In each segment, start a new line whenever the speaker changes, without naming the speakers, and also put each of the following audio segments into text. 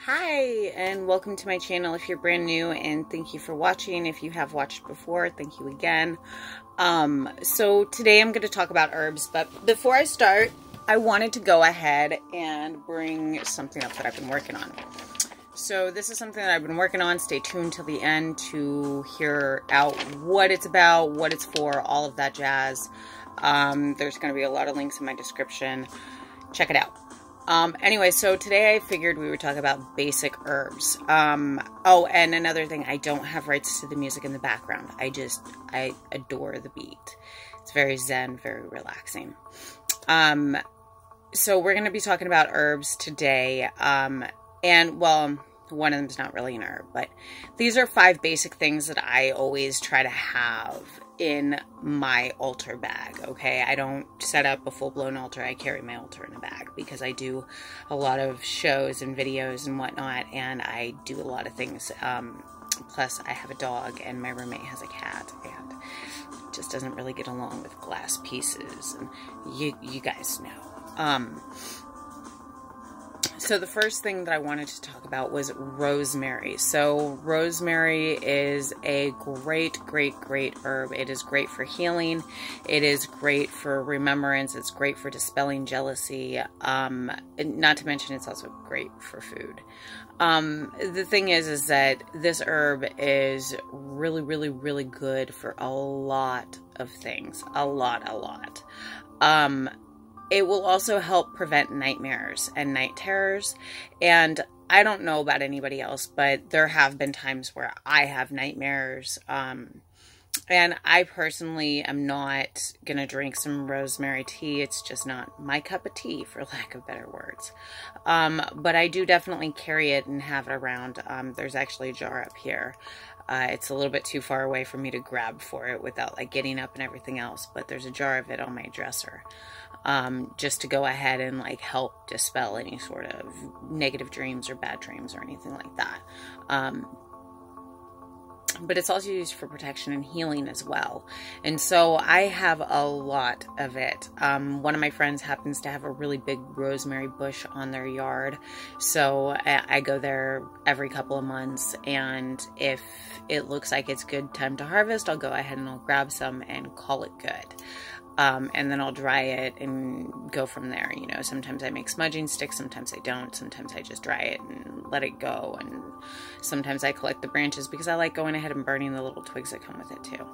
Hi, and welcome to my channel if you're brand new, and thank you for watching. If you have watched before, thank you again. So today I'm going to talk about herbs, but before I start, I wanted to go ahead and bring something up that I've been working on. So this is something that I've been working on. Stay tuned till the end to hear out what it's about, what it's for, all of that jazz. There's going to be a lot of links in my description. Check it out. Anyway, so today I figured we would talk about basic herbs. Oh, and another thing, I don't have rights to the music in the background. I adore the beat. It's very zen, very relaxing. So we're going to be talking about herbs today. And, well, one of them is not really an herb, but these are 5 basic things that I always try to have in my altar bag. Okay, I don't set up a full-blown altar. I carry my altar in a bag because I do a lot of shows and videos and whatnot, and I do a lot of things. Plus I have a dog and my roommate has a cat, and it just doesn't really get along with glass pieces, and you guys know. So the first thing that I wanted to talk about was rosemary. So rosemary is a great herb. It is great for healing. It is great for remembrance. It's great for dispelling jealousy. Not to mention it's also great for food. The thing is that this herb is really good for a lot of things. A lot. It will also help prevent nightmares and night terrors. And I don't know about anybody else, but there have been times where I have nightmares. And I personally am not going to drink some rosemary tea. It's just not my cup of tea, for lack of better words. But I do definitely carry it and have it around. There's actually a jar up here. It's a little bit too far away for me to grab for it without like getting up and everything else. But there's a jar of it on my dresser. Just to go ahead and like help dispel any sort of negative dreams or bad dreams or anything like that. But it's also used for protection and healing as well. And so I have a lot of it. One of my friends happens to have a really big rosemary bush on their yard. So I go there every couple of months, and if it looks like it's good time to harvest, I'll go ahead and I'll grab some and call it good. And then I'll dry it and go from there. You know, sometimes I make smudging sticks, sometimes I don't. Sometimes I just dry it and let it go. And sometimes I collect the branches because I like going ahead and burning the little twigs that come with it too.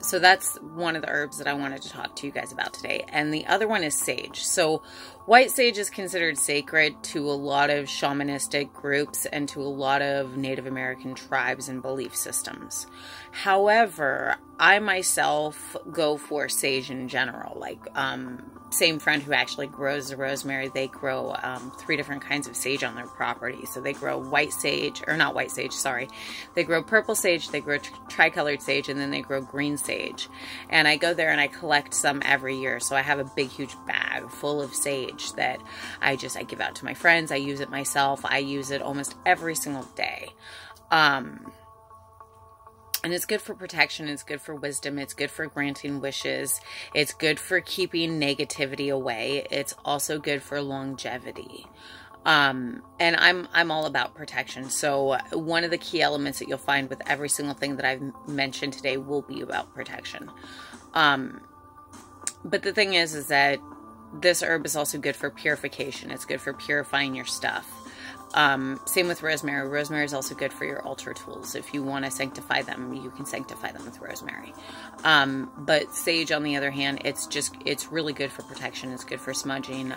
So that's one of the herbs that I wanted to talk to you guys about today. And the other one is sage. So white sage is considered sacred to a lot of shamanistic groups and to a lot of Native American tribes and belief systems. However, I myself go for sage in general. Like, same friend who actually grows the rosemary, they grow 3 different kinds of sage on their property. So they grow white sage, or not white sage, sorry. They grow purple sage, they grow tricolored sage, and then they grow green sage. And I go there and I collect some every year. So I have a big, huge bag full of sage that I give out to my friends. I use it myself. I use it almost every single day. And it's good for protection, it's good for wisdom, it's good for granting wishes, it's good for keeping negativity away, it's also good for longevity. And I'm all about protection, so one of the key elements that you'll find with every single thing that I've mentioned today will be about protection. But the thing is that this herb is also good for purification, it's good for purifying your stuff. Same with rosemary. Rosemary is also good for your altar tools. If you want to sanctify them, you can sanctify them with rosemary. But sage, on the other hand, it's really good for protection. It's good for smudging.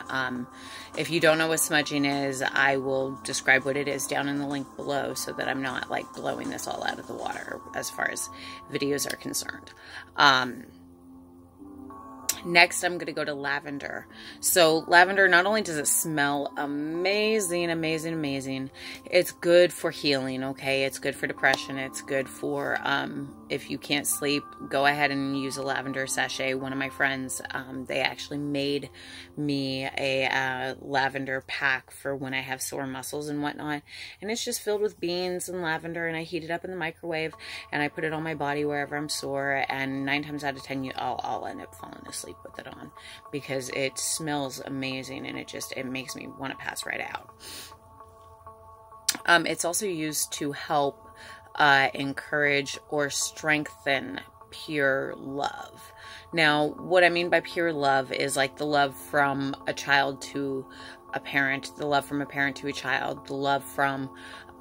If you don't know what smudging is, I will describe what it is down in the link below so that I'm not like blowing this all out of the water as far as videos are concerned. Next, I'm going to go to lavender. So lavender, not only does it smell amazing, it's good for healing, okay? It's good for depression. It's good for if you can't sleep, go ahead and use a lavender sachet. One of my friends, they actually made me a lavender pack for when I have sore muscles and whatnot. And it's just filled with beans and lavender, and I heat it up in the microwave, and I put it on my body wherever I'm sore, and 9 times out of 10, I'll end up falling asleep with it on, because it smells amazing, and it makes me want to pass right out. It's also used to help encourage or strengthen pure love. Now, what I mean by pure love is like the love from a child to a parent, the love from a parent to a child, the love from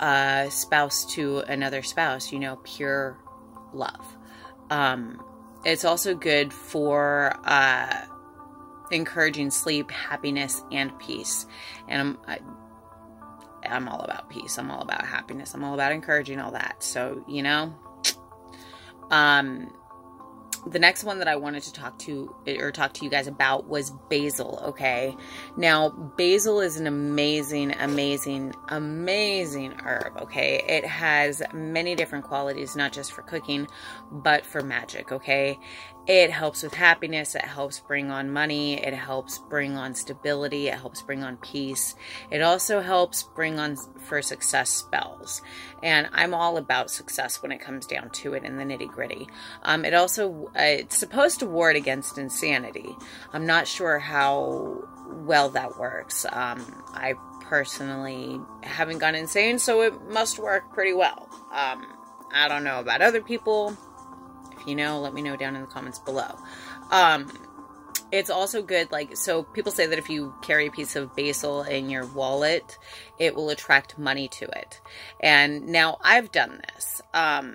a spouse to another spouse, you know, pure love. It's also good for encouraging sleep, happiness, and peace. And I'm all about peace. I'm all about happiness. I'm all about encouraging all that. So, you know, the next one that I wanted to talk to you guys about was basil. Okay. Now, basil is an amazing, amazing, amazing herb. Okay. It has many different qualities, not just for cooking, but for magic. Okay. It helps with happiness. It helps bring on money. It helps bring on stability. It helps bring on peace. It also helps bring on for success spells. And I'm all about success when it comes down to it in the nitty gritty. It also, it's supposed to ward against insanity. I'm not sure how well that works. I personally haven't gone insane, so it must work pretty well. I don't know about other people. If you know, let me know down in the comments below. It's also good, like, so people say that if you carry a piece of basil in your wallet, it will attract money to it. And now I've done this. I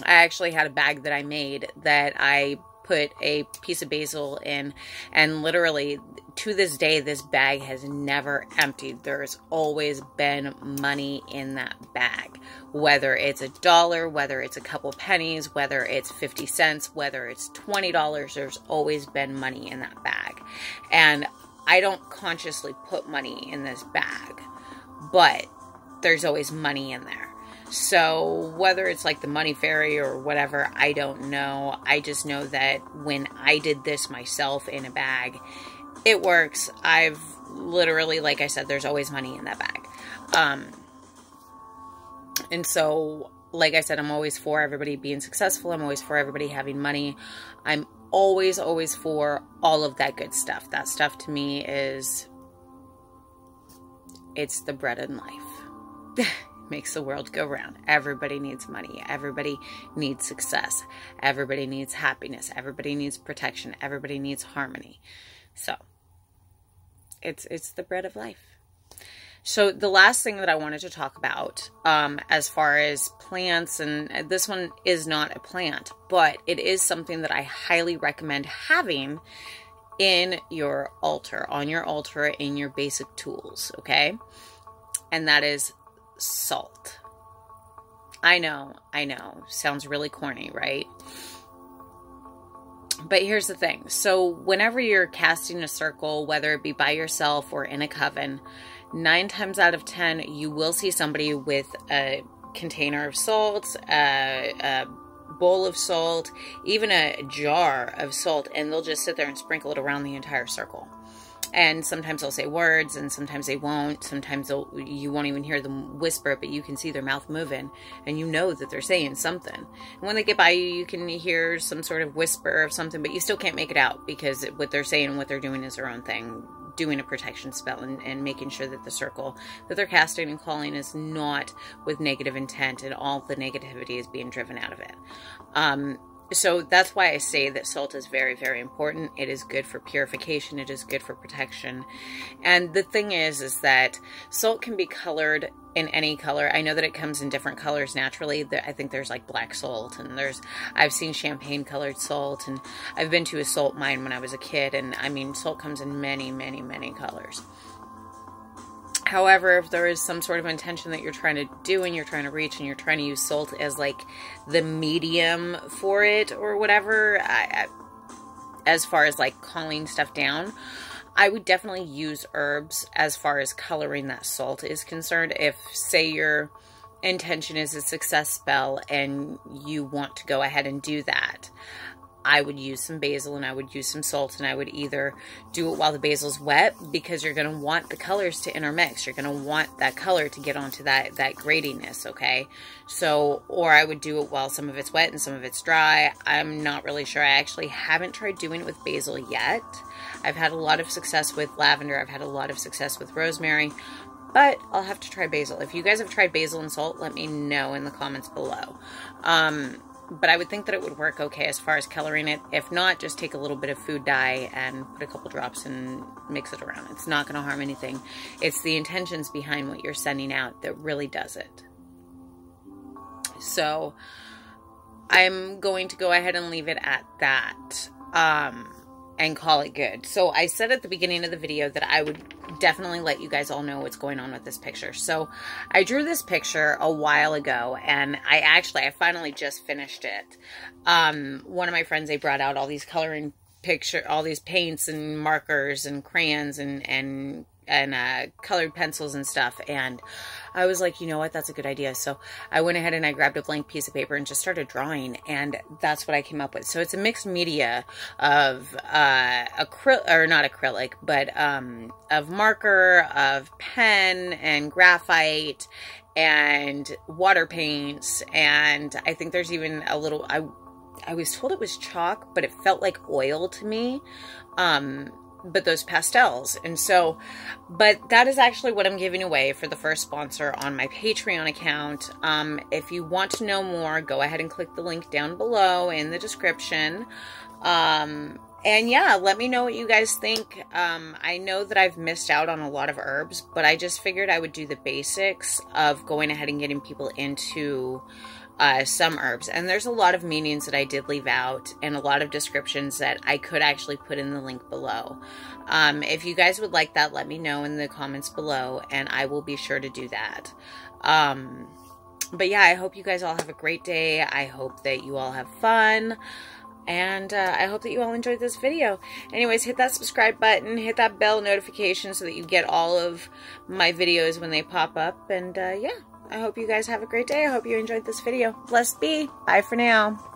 actually had a bag that I made that I put a piece of basil in, and literally to this day, this bag has never emptied. There's always been money in that bag, whether it's $1, whether it's a couple pennies, whether it's 50 cents, whether it's $20, there's always been money in that bag. And I don't consciously put money in this bag, but there's always money in there. So whether it's like the money fairy or whatever, I don't know. I just know that when I did this myself in a bag, it works. I've literally, like I said, there's always money in that bag. And so, like I said, I'm always for everybody being successful. I'm always for everybody having money. I'm always, always for all of that good stuff. That stuff to me is, it's the bread and life. Makes the world go round. Everybody needs money. Everybody needs success. Everybody needs happiness. Everybody needs protection. Everybody needs harmony. So it's the bread of life. So the last thing that I wanted to talk about, as far as plants, and this one is not a plant, but it is something that I highly recommend having in your altar, on your altar, in your basic tools. Okay. And that is salt. I know, sounds really corny, right? But here's the thing. So whenever you're casting a circle, whether it be by yourself or in a coven, 9 times out of 10, you will see somebody with a container of salt, a bowl of salt, even a jar of salt, and they'll just sit there and sprinkle it around the entire circle. And sometimes they'll say words, and sometimes they won't. Sometimes you won't even hear them whisper, but you can see their mouth moving, and you know that they're saying something. And when they get by you, you can hear some sort of whisper of something, but you still can't make it out, because what they're saying and what they're doing is their own thing, doing a protection spell and making sure that the circle that they're casting and calling is not with negative intent, and all the negativity is being driven out of it. So that's why I say that salt is very, very important. It is good for purification. It is good for protection. And the thing is that salt can be colored in any color. I know that it comes in different colors naturally. I think there's like black salt, and I've seen champagne colored salt, and I've been to a salt mine when I was a kid, and I mean, salt comes in many, many, many colors. However, if there is some sort of intention that you're trying to do and you're trying to reach, and you're trying to use salt as like the medium for it or whatever, as far as like calling stuff down, I would definitely use herbs as far as coloring that salt is concerned. If, say, you're intention is a success spell and you want to go ahead and do that, I would use some basil and I would use some salt, and I would either do it while the basil's wet, because you're going to want the colors to intermix. You're going to want that color to get onto that gratiness, okay? So, or I would do it while some of it's wet and some of it's dry. I'm not really sure. I actually haven't tried doing it with basil yet. I've had a lot of success with lavender. I've had a lot of success with rosemary, but I'll have to try basil. If you guys have tried basil and salt, let me know in the comments below. But I would think that it would work okay as far as coloring it. If not, just take a little bit of food dye and put a couple drops and mix it around. It's not going to harm anything. It's the intentions behind what you're sending out that really does it. So I'm going to go ahead and leave it at that. And call it good. So I said at the beginning of the video that I would definitely let you guys all know what's going on with this picture. So I drew this picture a while ago, and I finally just finished it. One of my friends, they brought out all these coloring all these paints and markers and crayons and colored pencils and stuff, and I was like, you know what, that's a good idea. So I went ahead and I grabbed a blank piece of paper and just started drawing, and that's what I came up with. So it's a mixed media of of marker, of pen and graphite and water paints, and I think there's even a little, I was told it was chalk, but it felt like oil to me. But those pastels. And so, but that is actually what I'm giving away for the first sponsor on my Patreon account. If you want to know more, go ahead and click the link down below in the description. And yeah, let me know what you guys think. I know that I've missed out on a lot of herbs, but I just figured I would do the basics of going ahead and getting people into some herbs. And there's a lot of meanings that I did leave out, and a lot of descriptions that I could actually put in the link below. If you guys would like that, let me know in the comments below, and I will be sure to do that. But yeah, I hope you guys all have a great day. I hope that you all have fun. And I hope that you all enjoyed this video. Anyways, hit that subscribe button, hit that bell notification so that you get all of my videos when they pop up. And yeah, I hope you guys have a great day. I hope you enjoyed this video. Blessed be. Bye for now.